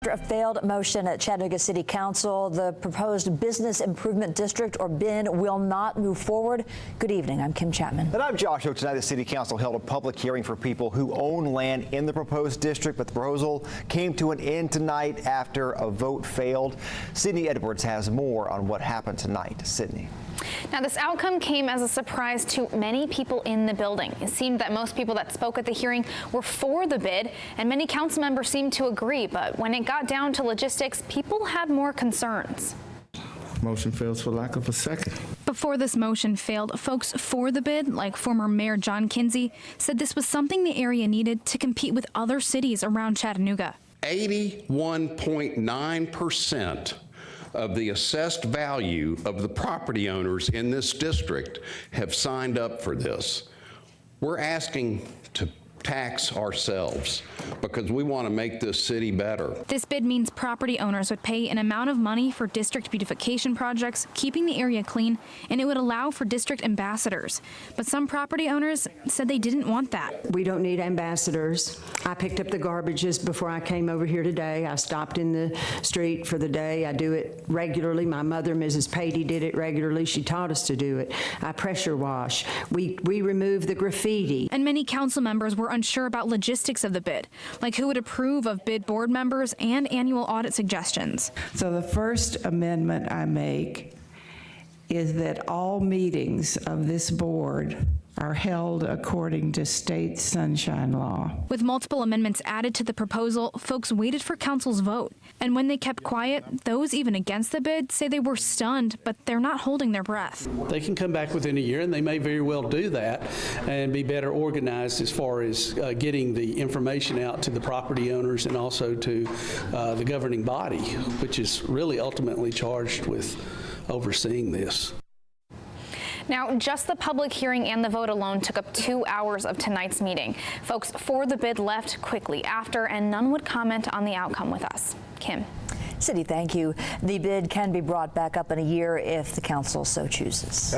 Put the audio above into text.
After a failed motion at Chattanooga City Council, the proposed Business Improvement District, or BIN, will not move forward. Good evening. I'm Kim Chapman. And I'm Josh. Tonight, the City Council held a public hearing for people who own land in the proposed district, but the proposal came to an end tonight after a vote failed. Sydney Edwards has more on what happened tonight. Sydney. Now, this outcome came as a surprise to many people in the building. It seemed that most people that spoke at the hearing were for the bid, and many council members seemed to agree. But when it got down to logistics, people had more concerns. Motion fails for lack of a second. Before this motion failed, folks for the bid, like former Mayor John Kinsey, said this was something the area needed to compete with other cities around Chattanooga. 81.9% of the assessed value of the property owners in this district have signed up for this. We're asking to tax ourselves because we want to make this city better. This bid means property owners would pay an amount of money for district beautification projects, keeping the area clean, and it would allow for district ambassadors. But some property owners said they didn't want that. We don't need ambassadors. I picked up the garbages before I came over here today. I stopped in the street for the day. I do it regularly. My mother, Mrs. Patey, did it regularly. She taught us to do it. I pressure wash. We remove the graffiti. And many council members were unsure about logistics of the bid, like who would approve of bid board members and annual audit suggestions. So the first amendment I make is that all meetings of this board are held according to state sunshine law. With multiple amendments added to the proposal, folks waited for council's vote. And when they kept quiet, those even against the bid say they were stunned, but they're not holding their breath. They can come back within a year, and they may very well do that and be better organized as far as getting the information out to the property owners and also to the governing body, which is really ultimately charged with overseeing this. Now, just the public hearing and the vote alone took up 2 hours of tonight's meeting. Folks for the bid left quickly after, and none would comment on the outcome with us. Kim. Cindy, thank you. The bid can be brought back up in a year if the council so chooses.